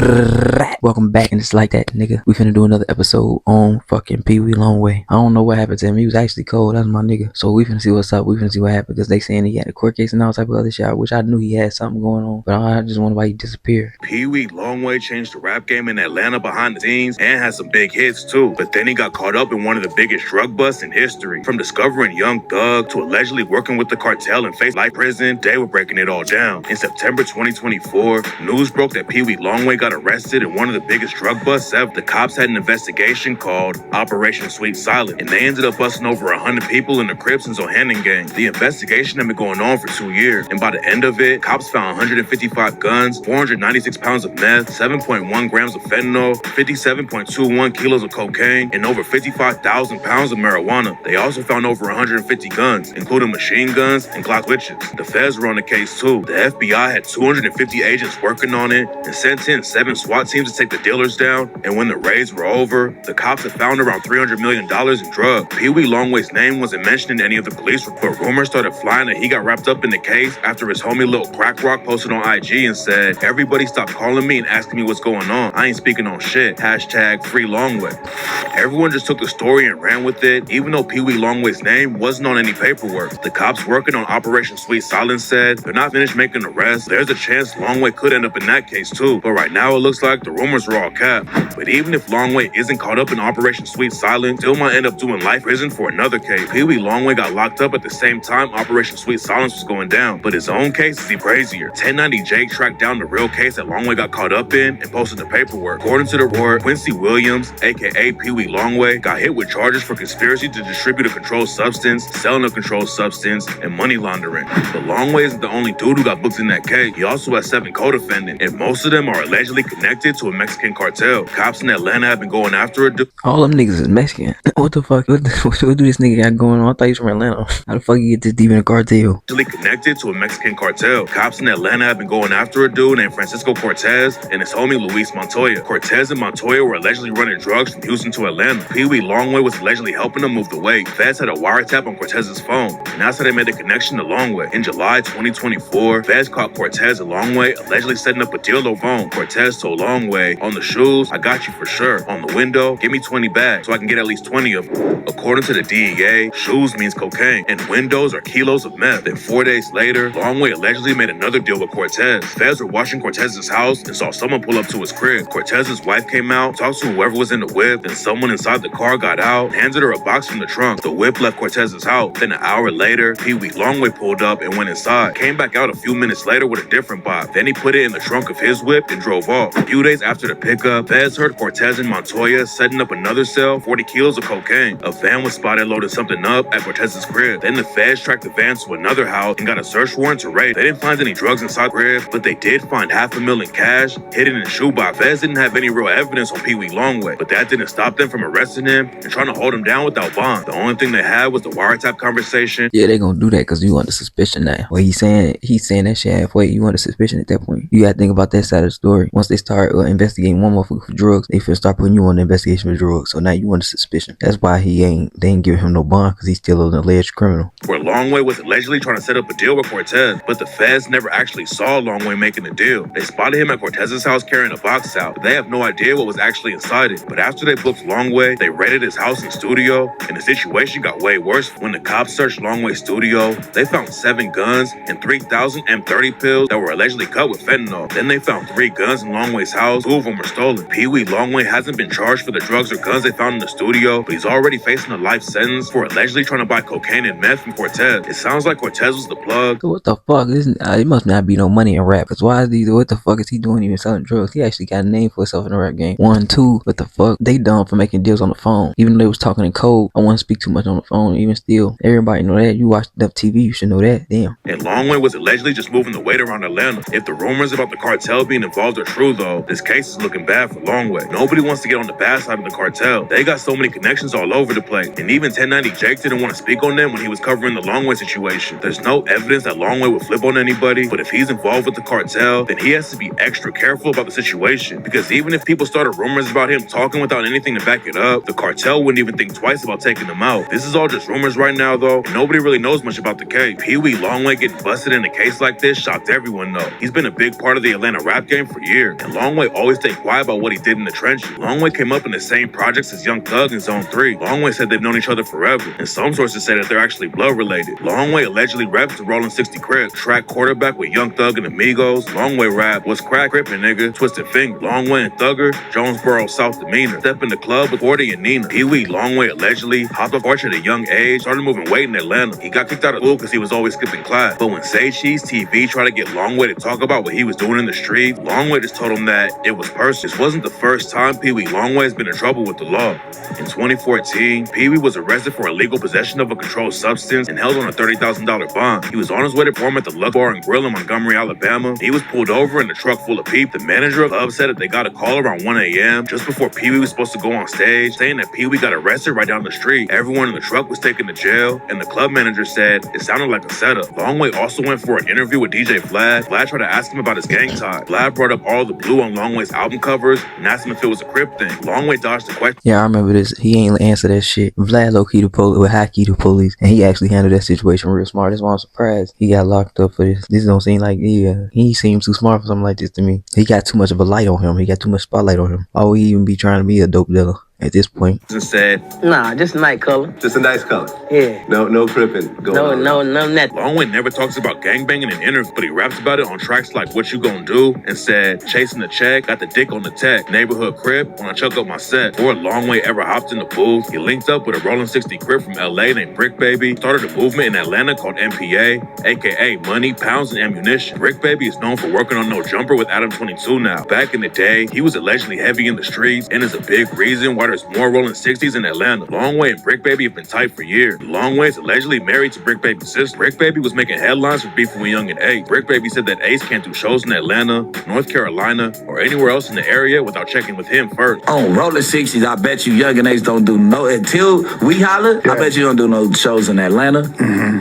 Welcome back, and it's like that, nigga. We finna do another episode on fucking Peewee Longway. I don't know what happened to him. He was actually cold. That's my nigga. So we finna see what's up. We finna see what happened because they saying he had a court case and all type of other shit. I wish I knew he had something going on, but I just wonder why he disappeared. Peewee Longway changed the rap game in Atlanta behind the scenes and had some big hits too. But then he got caught up in one of the biggest drug busts in history. From discovering Young Thug to allegedly working with the cartel and face life prison, they were breaking it all down. In September 2024, news broke that Peewee Longway got arrested in one of the biggest drug busts ever. The cops had an investigation called Operation Sweet Silence, and they ended up busting over 100 people in the Crips and Zohannan gang. The investigation had been going on for 2 years, and by the end of it, cops found 155 guns, 496 pounds of meth, 7.1 grams of fentanyl, 57.21 kilos of cocaine, and over 55,000 pounds of marijuana. They also found over 150 guns, including machine guns and Glock switches. The feds were on the case too. The FBI had 250 agents working on it and sent in 7 SWAT teams to take the dealers down. And when the raids were over, the cops had found around $300 million in drugs. Peewee Longway's name wasn't mentioned in any of the police reports. Rumors started flying that he got wrapped up in the case after his homie Lil Crack Rock posted on IG and said, "Everybody stop calling me and asking me what's going on. I ain't speaking on shit. Hashtag free Longway." Everyone just took the story and ran with it, even though Peewee Longway's name wasn't on any paperwork. The cops working on Operation Sweet Silence said they're not finished making arrests. There's a chance Longway could end up in that case too. But right now it looks like the rumors are all cap. But even if Longway isn't caught up in Operation Sweet Silence, still might end up doing life prison for another case. Peewee Longway got locked up at the same time Operation Sweet Silence was going down. But his own case is even crazier. 1090 Jake tracked down the real case that Longway got caught up in and posted the paperwork. According to the report, Quincy Williams, aka Peewee Longway, got hit with charges for conspiracy to distribute a controlled substance, selling a controlled substance, and money laundering. But Longway isn't the only dude who got booked in that case. He also has 7 co-defendants, and most of them are allegedly connected to a Mexican cartel. Cops in Atlanta have been going after a dude. All them niggas is Mexican. What the fuck? What do this nigga got going on? I thought he was from Atlanta. How the fuck you get this deep in a cartel? Connected to a Mexican cartel. Cops in Atlanta have been going after a dude named Francisco Cortez and his homie Luis Montoya. Cortez and Montoya were allegedly running drugs from Houston to Atlanta. Peewee Longway was allegedly helping them move the weight. Feds had a wiretap on Cortez's phone, and that's how they made the connection to Longway. In July 2024, feds caught Cortez and Longway allegedly setting up a deal over phone. Cortez told Longway, "On the shoes, I got you for sure. On the window, give me 20 bags so I can get at least 20 of them." According to the DEA, shoes means cocaine, and windows are kilos of meth. Then 4 days later, Longway allegedly made another deal with Cortez. Feds were watching Cortez's house and saw someone pull up to his crib. Cortez's wife came out, talked to whoever was in the whip, and someone inside the car got out, handed her a box from the trunk. The whip left Cortez's house. Then an hour later, Peewee Longway pulled up and went inside. Came back out a few minutes later with a different box. Then he put it in the trunk of his whip and drove off. A few days after the pickup, feds heard Cortez and Montoya setting up another cell, 40 kilos of cocaine. A van was spotted loading something up at Cortez's crib. Then the feds tracked the van to another house and got a search warrant to raid. They didn't find any drugs inside the crib, but they did find $500,000 in cash hidden in a shoebox. Feds didn't have any real evidence on Peewee Longway, but that didn't stop them from arresting him and trying to hold him down without bond. The only thing they had was the wiretap conversation. Yeah, they gonna do that because you under suspicion now. Well, he's saying that shit halfway. You under suspicion at that point. You gotta think about that side of the story. Once they start investigating one motherfucker for drugs, they finna start putting you on the investigation for drugs. So now you under suspicion. That's why they ain't giving him no bond because he's still an alleged criminal. Where Longway was allegedly trying to set up a deal with Cortez, but the feds never actually saw Longway making the deal. They spotted him at Cortez's house carrying a box out, but they have no idea what was actually inside it. But after they booked Longway, they raided his house and studio, and the situation got way worse. When the cops searched Longway's studio, they found 7 guns and 3,000 M30 pills that were allegedly cut with fentanyl. Then they found 3 guns in Longway's house. 2 of them were stolen. Peewee Longway hasn't been charged for the drugs or guns they found in the studio, but he's already facing a life sentence for allegedly trying to buy cocaine and meth from Cortez. It sounds like Cortez was the plug. So what the fuck? It must not be no money in rap. Cause what the fuck is he doing even selling drugs? He actually got a name for himself in the rap game. 1, 2, what the fuck? They dumb for making deals on the phone. Even though they was talking in code, I wouldn't speak too much on the phone. Even still, everybody know that. You watch enough TV, you should know that. Damn. And Longway was allegedly just moving the weight around Atlanta. If the rumors about the cartel being involved are true though, this case is looking bad for Longway. Nobody wants to get on the bad side of the cartel. They got so many connections all over the place. And even 1090 Jake didn't want to speak on them when he was covering the Longway situation. There's no evidence that Longway would flip on anybody, but if he's involved with the cartel, then he has to be extra careful about the situation. Because even if people started rumors about him talking without anything to back it up, the cartel wouldn't even think twice about taking him out. This is all just rumors right now though, and nobody really knows much about the case. Peewee Longway getting busted in a case like this shocked everyone though. He's been a big part of the Atlanta rap game for years, and Longway always always stayed quiet about what he did in the trenches. Longway came up in the same projects as Young Thug in Zone 3. Longway said they've known each other forever, and some sources say that they're actually blood related. Longway allegedly repped the Rollin' 60 Crip, track quarterback with Young Thug and Amigos. Longway rap was crack crippin' nigga, twisted finger. Longway and Thugger, Jonesboro, South demeanor. Step in the club with 40 and Nina. Peewee Longway allegedly hopped off Arch at a young age, started moving weight in Atlanta. He got kicked out of school because he was always skipping class. But when Say Cheese TV tried to get Longway to talk about what he was doing in the street, Longway just told him that it was personal. This wasn't the first time Peewee Longway has been in trouble with the law. In 2014, Peewee was arrested for illegal possession of a controlled substance and held on a $30,000 bond. He was on his way to perform at the Luck Bar and Grill in Montgomery, Alabama. He was pulled over in a truck full of peep. The manager of the club said that they got a call around 1 a.m. just before Peewee was supposed to go on stage, saying that Peewee got arrested right down the street. Everyone in the truck was taken to jail, and the club manager said it sounded like a setup. Longway also went for an interview with DJ Vlad. Vlad tried to ask him about his gang tie. Vlad brought up all the blue on Longway's album covers and asked him if it was a Crip thing. Longway dodged the question. Yeah, I remember this. He ain't answer that shit. Vlad low-key the police, with high-key the police, and he actually handled that situation real smart. That's why I'm surprised he got locked up for this. This don't seem like, he seems too smart for something like this to me. He got too much of a light on him. He got too much spotlight on him. Why would he even be trying to be a dope dealer at this point? And said, nah, just a night color. Just a nice color. Yeah. No cripping going on. No, nothing. Longway never talks about gangbanging in interviews, but he raps about it on tracks like What You Gon' Do and said, chasing the check, got the dick on the tech, neighborhood Crip, when I chuck up my set. Before Longway ever hopped in the booth, he linked up with a Rollin' 60 Crip from LA named Brick Baby, started a movement in Atlanta called MPA, aka Money, Pounds, and Ammunition. Brick Baby is known for working on No Jumper with Adam 22 now. Back in the day, he was allegedly heavy in the streets and is a big reason why there's more Rollin' 60s in Atlanta. Longway and Brick Baby have been tight for years. Longway is allegedly married to Brick Baby's sister. Brick Baby was making headlines for beefing with Young and Ace. Brick Baby said that Ace can't do shows in Atlanta, North Carolina, or anywhere else in the area without checking with him first. On Rollin' 60s, I bet you Young and Ace don't do no, until we holler, I bet you don't do no shows in Atlanta.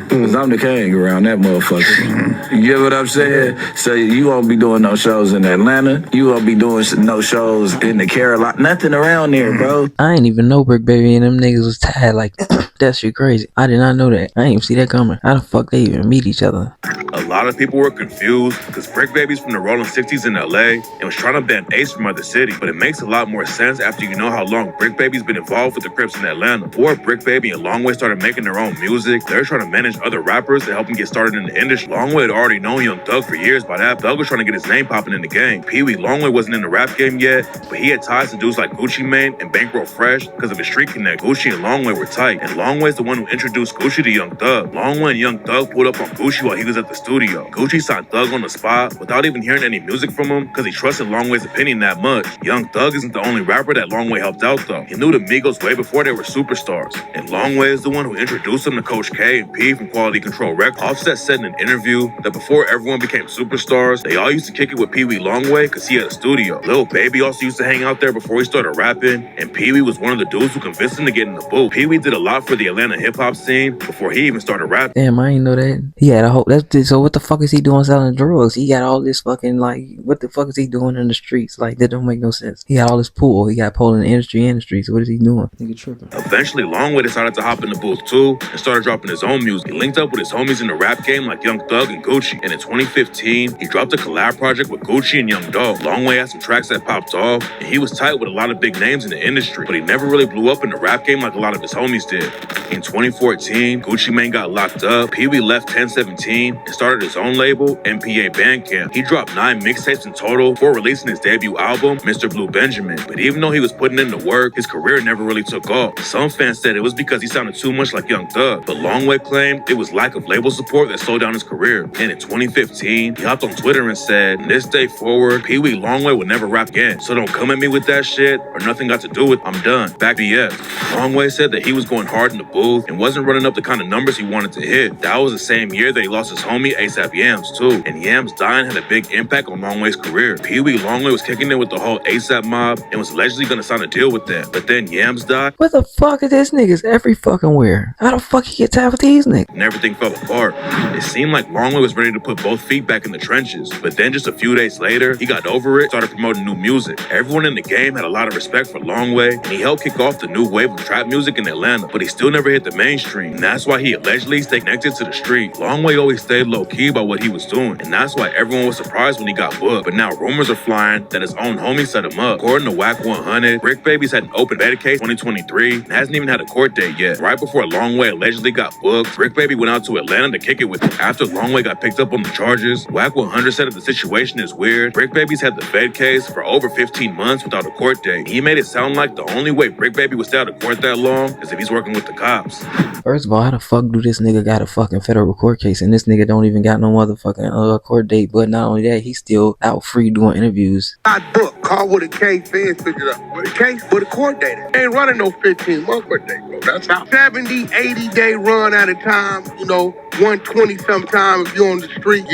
Cause I'm the king around that motherfucker. You get what I'm saying? So you won't be doing no shows in Atlanta. You won't be doing no shows in the Carolina. Nothing around there, bro. I ain't even know Brick Baby and them niggas was tied like that shit crazy. I did not know that. I ain't even see that coming. How the fuck they even meet each other? A lot of people were confused because Brick Baby's from the Rollin' 60s in LA and was trying to ban Ace from other cities. But it makes a lot more sense after you know how long Brick Baby's been involved with the Crips in Atlanta. Before Brick Baby and Longway started making their own music, they were trying to manage other rappers to help them get started in the industry. Longway had already known Young Thug for years by that. Thug was trying to get his name popping in the game. Peewee Longway wasn't in the rap game yet, but he had ties to dudes like Gucci Mane and Bankroll Fresh because of his street connect. Gucci and Longway were tight, and Longway's the one who introduced Gucci to Young Thug. Longway and Young Thug pulled up on Gucci while he was at the studio. Gucci signed Thug on the spot without even hearing any music from him because he trusted Longway's opinion that much. Young Thug isn't the only rapper that Longway helped out though. He knew the Migos way before they were superstars, and Longway is the one who introduced him to Coach K and P from Quality Control Records. Offset said in an interview that before everyone became superstars, they all used to kick it with Peewee Longway because he had a studio. Lil Baby also used to hang out there before he started rapping, and Peewee was one of the dudes who convinced him to get in the booth. Peewee did a lot for the Atlanta hip-hop scene before he even started rapping. Damn, I ain't know that. He had a whole, so what the fuck is he doing selling drugs? He got all this fucking, like, what the fuck is he doing in the streets? Like, that don't make no sense. He got all this pool. He got pull in the industry and the streets. What is he doing? Nigga tripping. Eventually, Longway decided to hop in the booth too and started dropping his own music. He linked up with his homies in the rap game like Young Thug and Gucci. And in 2015, he dropped a collab project with Gucci and Young Dog. Longway had some tracks that popped off, and he was tight with a lot of big names in the industry, but he never really blew up in the rap game like a lot of his homies did. In 2014, Gucci Mane got locked up. Peewee left 1017 and started his own label, MPA Bandcamp. He dropped 9 mixtapes in total before releasing his debut album, Mr. Blue Benjamin. But even though he was putting in the work, his career never really took off. Some fans said it was because he sounded too much like Young Thug, but Longway claimed it was lack of label support that slowed down his career. And in 2015, he hopped on Twitter and said, "From this day forward, Peewee Longway would never rap again. So don't come at me with that shit or nothing got to do with I'm done. Back BS." Longway said that he was going hard in the booth and wasn't running up the kind of numbers he wanted to hit. That was the same year that he lost his homie ASAP Yams too. And Yams dying had a big impact on Longway's career. Peewee Longway was kicking it with the whole ASAP mob and was allegedly gonna sign a deal with them. But then Yams died. What the fuck is this niggas every fucking where? How the fuck he get tied with these niggas? And everything fell apart. It seemed like Longway was ready to put both feet back in the trenches, but then just a few days later, he got over it, started promoting new music. Everyone in the game had a lot of respect for Longway, and he helped kick off the new wave of trap music in Atlanta, but he still never hit the mainstream, and that's why he allegedly stayed connected to the street. Longway always stayed low-key. key about what he was doing, and that's why everyone was surprised when he got booked. But now rumors are flying that his own homie set him up. According to Whack 100, Brick Baby's had an open beta case 2023 and hasn't even had a court date yet. Right before Longway allegedly got booked, Brick Baby went out to Atlanta to kick it with him. After Longway got picked up on the charges, Whack 100 said that the situation is weird. Brick Baby's had the Fed case for over 15 months without a court date. He made it sound like the only way Brick Baby would stay out of court that long is if he's working with the cops. First of all, how the fuck do this nigga got a fucking federal court case and this nigga don't even got no motherfucking court date? But not only that, he's still out free doing interviews. I book, call with a case, feds figured out. With a case with a court date. Ain't running no 15-month court date, bro. That's how 70, 80 day run at a time, 120 sometime if you're on the street,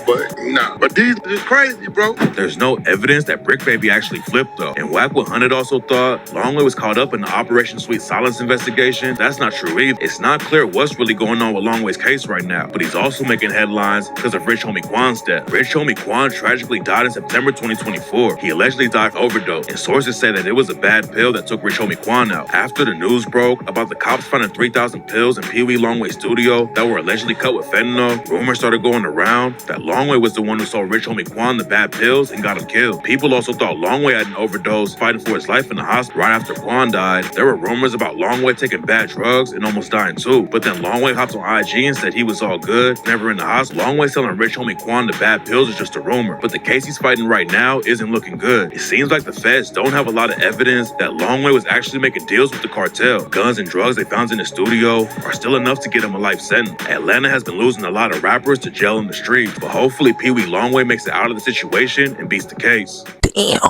but nah. But these is crazy, bro. There's no evidence that Brick Baby actually flipped though. And Whack 100 also thought Longway was caught up in the Operation Sweet Silence investigation. That's not true either. It's not clear what's really going on with Longway's case right now, but he's also making headlines because of Rich Homie Quan's death. Rich Homie Quan tragically died in September 2024. He allegedly died of overdose, and sources say that it was a bad pill that took Rich Homie Quan out. After the news broke about the cops finding 3,000 pills in Peewee Longway's studio that were allegedly cut with fentanyl, rumors started going around that Longway was the one who sold Rich Homie Quan the bad pills and got him killed. People also thought Longway had an overdose fighting for his life in the hospital right after Quan died. There were rumors about Longway taking bad drugs and almost dying too, but then Longway hopped on IG and said he was all good, never in the hospital. Longway selling Rich Homie Quan the bad pills is just a rumor, but the case he's fighting right now isn't looking good. It seems like the feds don't have a lot of evidence that Longway was actually making deals with the cartel. Guns and drugs they found in his studio are still enough to get him a life sentence. Atlanta has been losing a lot of rappers to jail in the streets, but hopefully Peewee Longway makes it out of the situation and beats the case. Damn.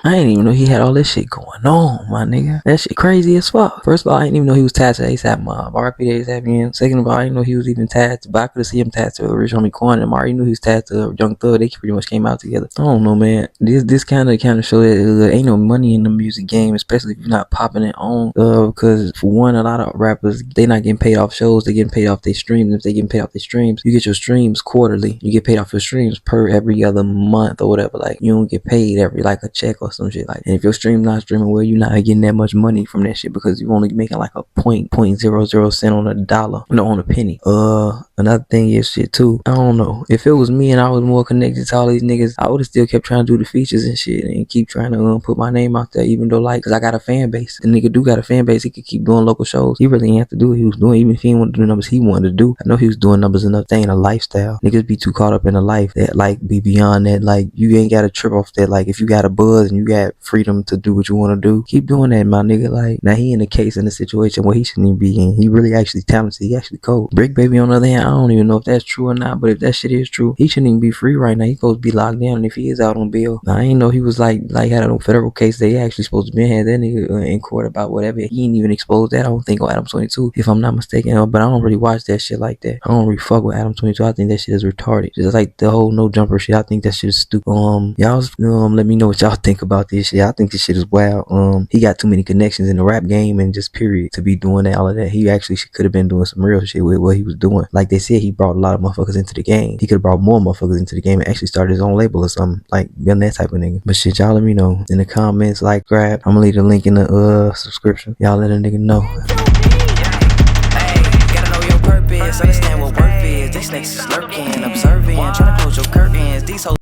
I didn't even know he had all this shit going on, my nigga. That shit crazy as fuck. First of all, I didn't even know he was tied to ASAP Mob. RP to ASAP again. Second of all, I didn't know he was even tied to, but I could have seen him tied to Rich Homie Quan, and I already knew he was tied to Young Thug. They pretty much came out together. I don't know, man. This kind of show that ain't no money in the music game, especially if you're not popping it on. Because for one, a lot of rappers, they not getting paid off shows. They getting paid off their streams. If they getting paid off their streams, you get your streams quarterly. You get paid off your streams per every other month or whatever. Like, you don't get paid every, like, a check or some shit. Like, and if your stream not streaming well, you're not getting that much money from that shit because you only making like a 0.00 cent on a dollar, on a penny. Another thing is shit too. I don't know. If it was me and I was more connected to all these niggas, I would have still kept trying to do the features and shit and keep trying to put my name out there, even though cause I got a fan base. The nigga do got a fan base. He could keep doing local shows. He really ain't have to do what he was doing, even if he didn't want to do the numbers he wanted to do. I know he was doing numbers enough. They ain't a lifestyle. Niggas be too caught up in a life that be beyond that. Like, you ain't got to trip off that. Like, if you got a buzz and you got freedom to do what you want to do, keep doing that, my nigga. Like, now he in a case, in a situation where he shouldn't even be in. He really actually talented. He actually cold. Brick Baby, on the other hand, I don't even know if that's true or not, but if that shit is true, he shouldn't even be free right now. He supposed to be locked down, and if he is out on bail, now, I ain't know he was like had a federal case. They actually supposed to be had that nigga in court about whatever. He ain't even exposed that. I don't think on Adam 22, if I'm not mistaken, but I don't really watch that shit like that. I don't really fuck with Adam 22. I think that shit is retarded. Just like the whole no jumper shit. I think that shit is stupid. Y'all let me know what y'all think about this shit. I think this shit is wild. He got too many connections in the rap game and just period to be doing all of that. He actually could have been doing some real shit with what he was doing. Like they said, he brought a lot of motherfuckers into the game. He could have brought more motherfuckers into the game and actually started his own label or something. Like, been that type of nigga. But shit, y'all let me know in the comments. Like, grab. I'm gonna leave the link in the subscription. Y'all let a nigga know. Hey, gotta know your purpose. Understand what worth is. These snakes is lurking, observing, trying to close your curtains. These hoes